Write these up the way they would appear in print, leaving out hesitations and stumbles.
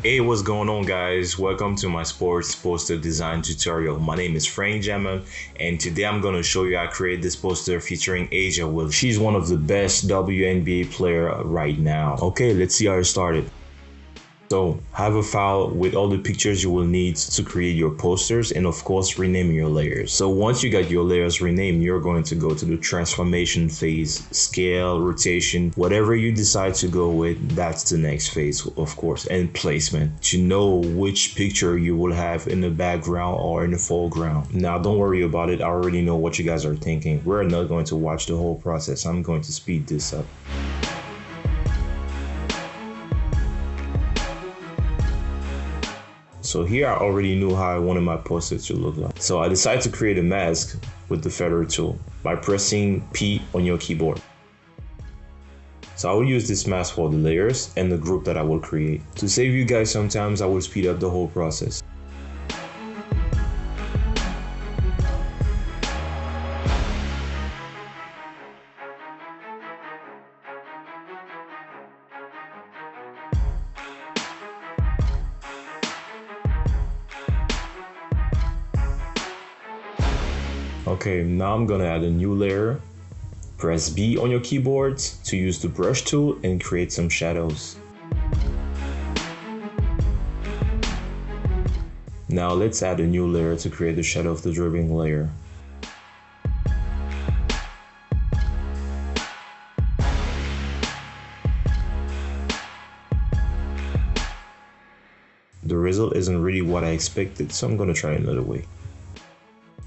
Hey, what's going on, guys? Welcome to my sports poster design tutorial. My name is Frank Jamal, and today I'm going to show you how to create this poster featuring Asia Will. She's one of the best WNBA player right now. Okay, let's see how it started. So have a file with all the pictures you will need to create your posters, and of course rename your layers. So once you got your layers renamed, you're going to go to the transformation phase, scale, rotation, whatever you decide to go with, that's the next phase, of course, and placement to know which picture you will have in the background or in the foreground. Now don't worry about it, I already know what you guys are thinking. We're not going to watch the whole process. I'm going to speed this up. So here I already knew how I wanted my poster to look like. So I decided to create a mask with the feather tool by pressing P on your keyboard. So I will use this mask for the layers and the group that I will create. To save you guys sometimes, I will speed up the whole process. Okay, now I'm gonna add a new layer. Press B on your keyboard to use the brush tool and create some shadows. Now let's add a new layer to create the shadow of the dribbling layer. The result isn't really what I expected, so I'm gonna try another way.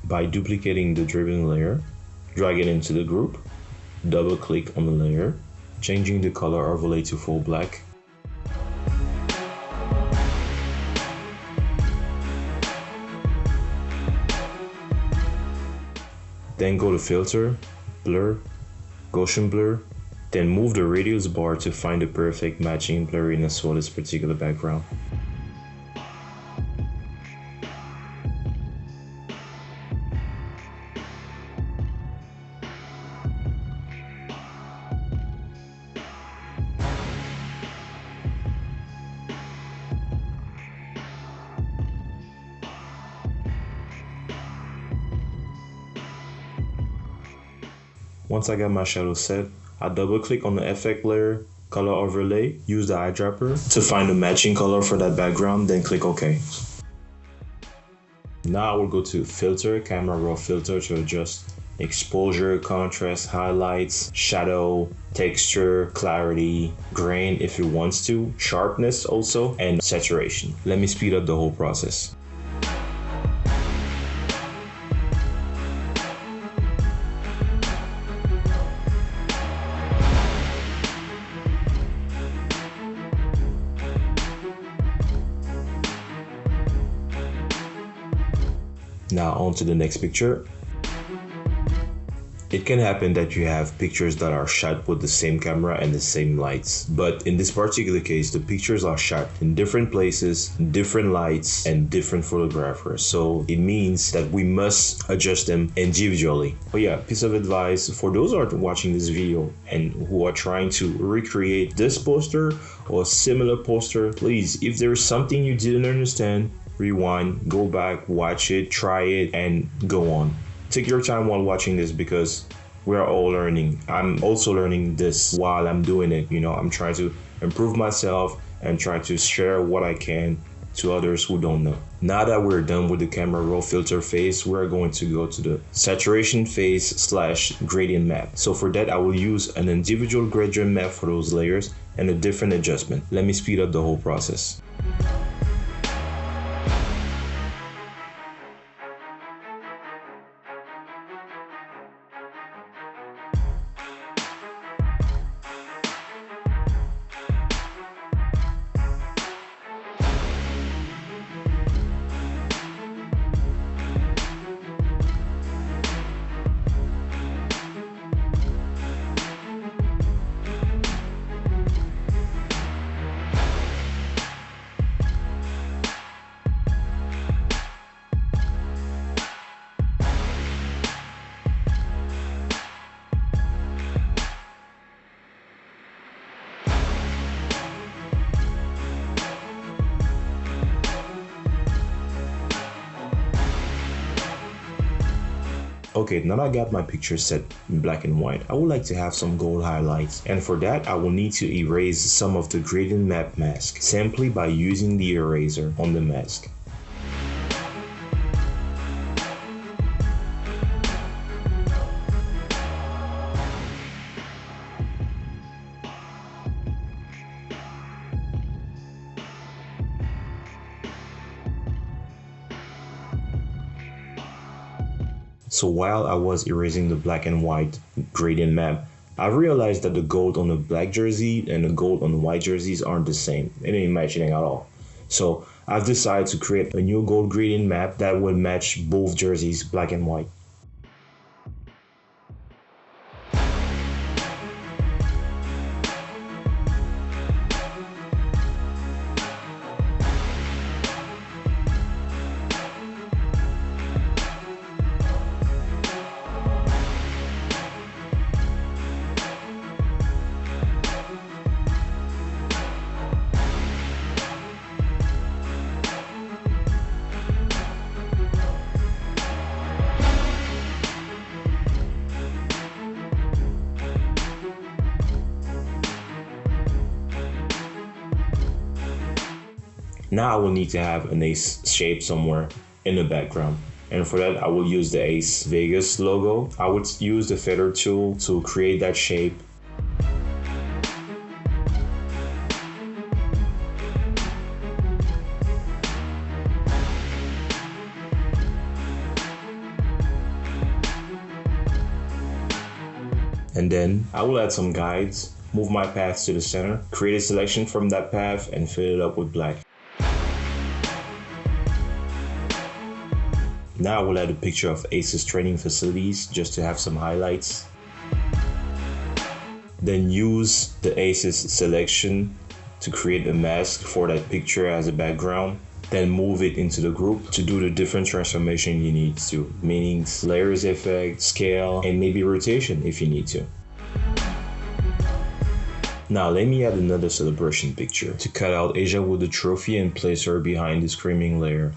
By duplicating the dribbling layer, drag it into the group, double click on the layer, changing the color overlay to full black. Then go to filter, blur, Gaussian blur, then move the radius bar to find the perfect matching blurriness for this particular background. Once I got my shadow set, I double click on the effect layer, color overlay, use the eyedropper to find a matching color for that background, then click OK. Now I will go to filter, camera raw filter to adjust exposure, contrast, highlights, shadow, texture, clarity, grain if it wants to, sharpness also, and saturation. Let me speed up the whole process. Now on to the next picture. It can happen that you have pictures that are shot with the same camera and the same lights. But in this particular case, the pictures are shot in different places, different lights, and different photographers. So it means that we must adjust them individually. But yeah, piece of advice for those who are watching this video and who are trying to recreate this poster or similar poster, please, if there is something you didn't understand, rewind, go back, watch it, try it, and go on. Take your time while watching this because we're all learning. I'm also learning this while I'm doing it. You know, I'm trying to improve myself and try to share what I can to others who don't know. Now that we're done with the camera raw filter phase, we're going to go to the saturation phase / gradient map. So for that, I will use an individual gradient map for those layers and a different adjustment. Let me speed up the whole process. Okay, now that I got my picture set in black and white, I would like to have some gold highlights, and for that I will need to erase some of the gradient map mask simply by using the eraser on the mask. So while I was erasing the black and white gradient map, I realized that the gold on the black jersey and the gold on the white jerseys aren't the same. It ain't matching at all. So I've decided to create a new gold gradient map that would match both jerseys, black and white. Now I will need to have an ace shape somewhere in the background. And for that, I will use the Ace Vegas logo. I would use the feather tool to create that shape. And then I will add some guides, move my path to the center, create a selection from that path, and fill it up with black. Now I will add a picture of Ace's training facilities just to have some highlights. Then use the Ace's selection to create a mask for that picture as a background. Then move it into the group to do the different transformation you need to, meaning layers effect, scale, and maybe rotation if you need to. Now let me add another celebration picture to cut out Asia with the trophy and place her behind the screaming layer.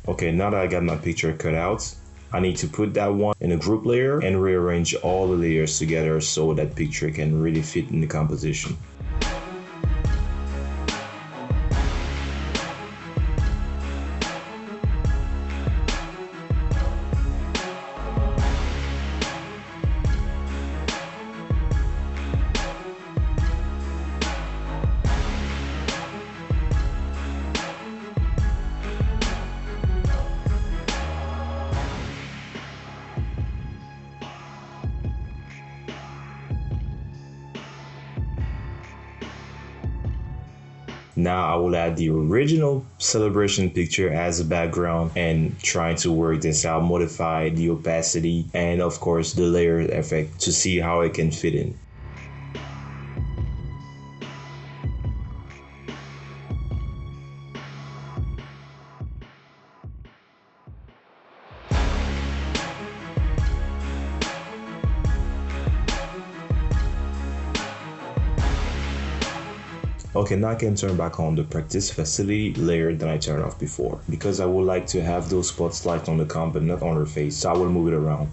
Okay, now that I got my picture cut out, I need to put that one in a group layer and rearrange all the layers together so that picture can really fit in the composition. Now I will add the original celebration picture as a background and try to work this out, modify the opacity and of course the layer effect to see how it can fit in. Okay, now I can turn back on the practice facility layer that I turned off before because I would like to have those spotlights on the comp but not on her face, so I will move it around.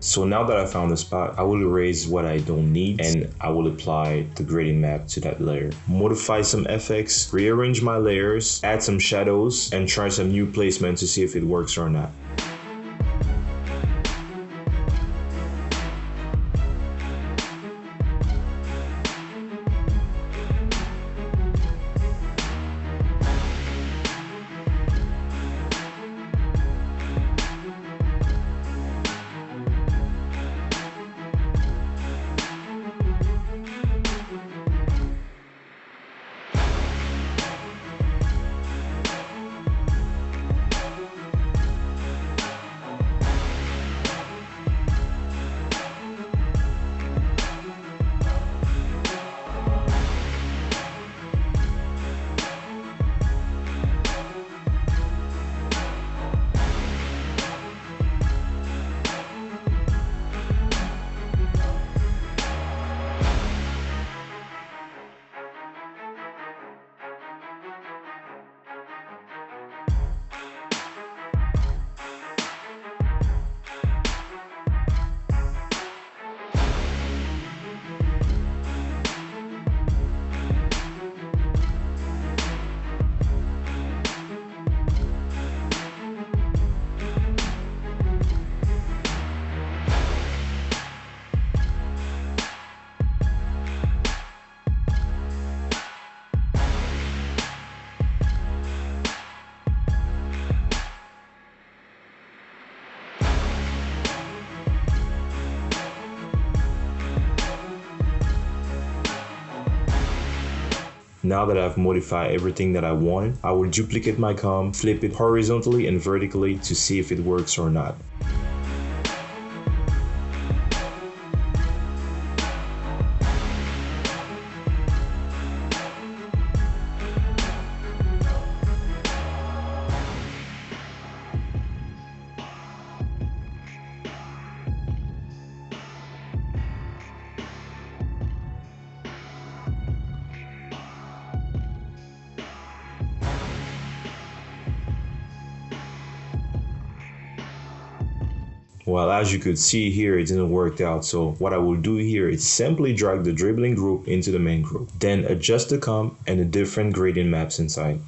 So now that I found the spot, I will erase what I don't need and I will apply the gradient map to that layer. Modify some effects, rearrange my layers, add some shadows, and try some new placement to see if it works or not. Now that I've modified everything that I wanted, I will duplicate my comp, flip it horizontally and vertically to see if it works or not. Well, as you could see here, it didn't work out. So what I will do here is simply drag the dribbling group into the main group, then adjust the comp and the different gradient maps inside.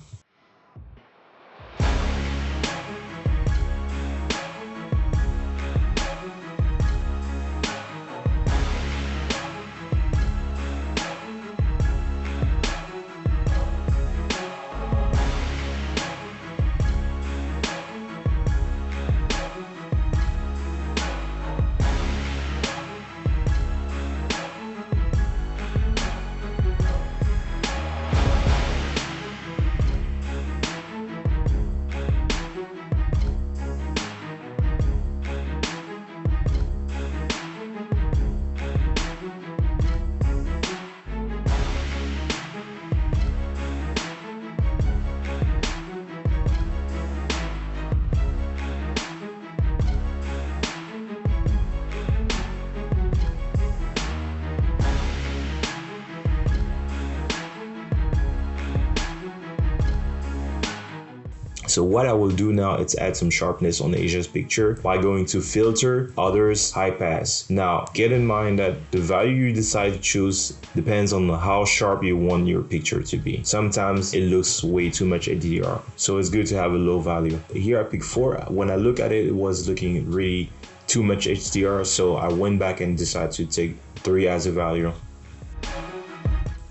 So what I will do now is add some sharpness on Asia's picture by going to Filter, Others, High Pass. Now, get in mind that the value you decide to choose depends on how sharp you want your picture to be. Sometimes it looks way too much HDR, so it's good to have a low value. Here I picked 4. When I look at it, it was looking really too much HDR, so I went back and decided to take 3 as a value.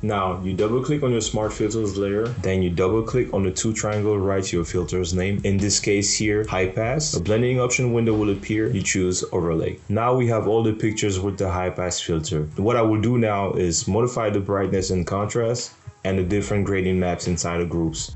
Now, you double click on your smart filters layer, then you double click on the 2 triangle right to your filter's name. In this case here, high pass. A blending option window will appear. You choose overlay. Now we have all the pictures with the high pass filter. What I will do now is modify the brightness and contrast and the different gradient maps inside the groups.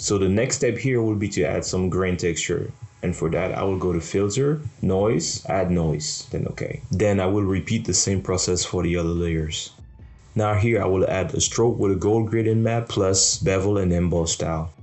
So the next step here will be to add some grain texture. And for that, I will go to Filter, Noise, Add Noise, then OK. Then I will repeat the same process for the other layers. Now here I will add a stroke with a gold gradient map plus bevel and emboss style.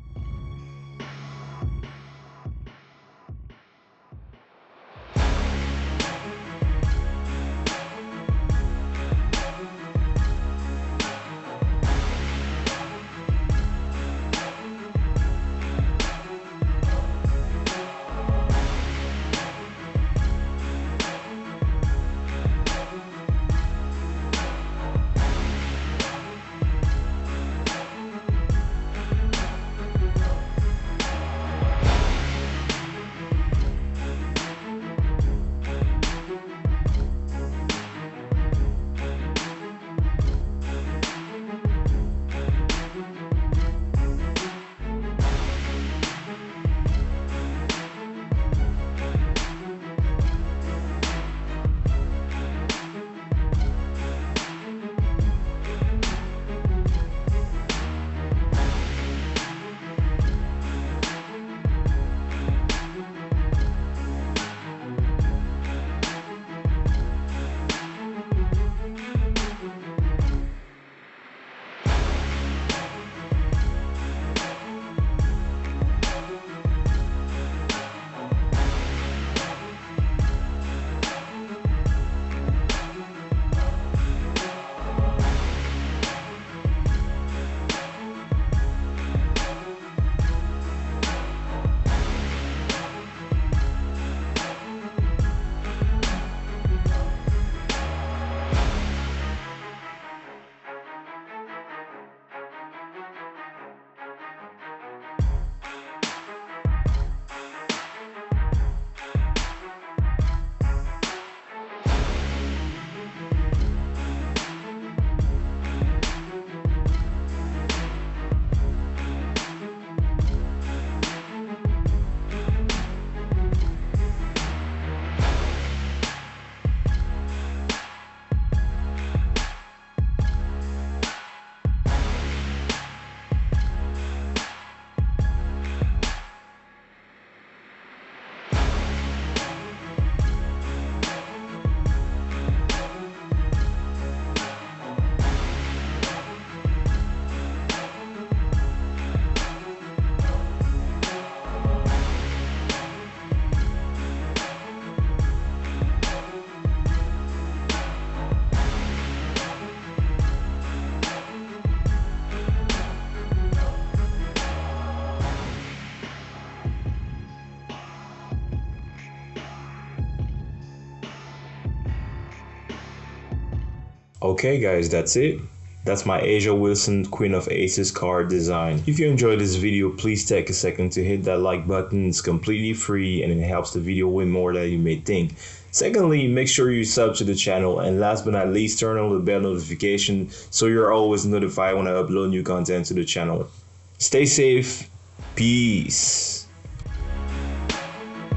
Okay guys, that's it. That's my Asia Wilson Queen of Aces card design. If you enjoyed this video, please take a second to hit that like button. It's completely free and it helps the video way more than you may think. Secondly, make sure you sub to the channel, and last but not least, turn on the bell notification so you're always notified when I upload new content to the channel. Stay safe. Peace.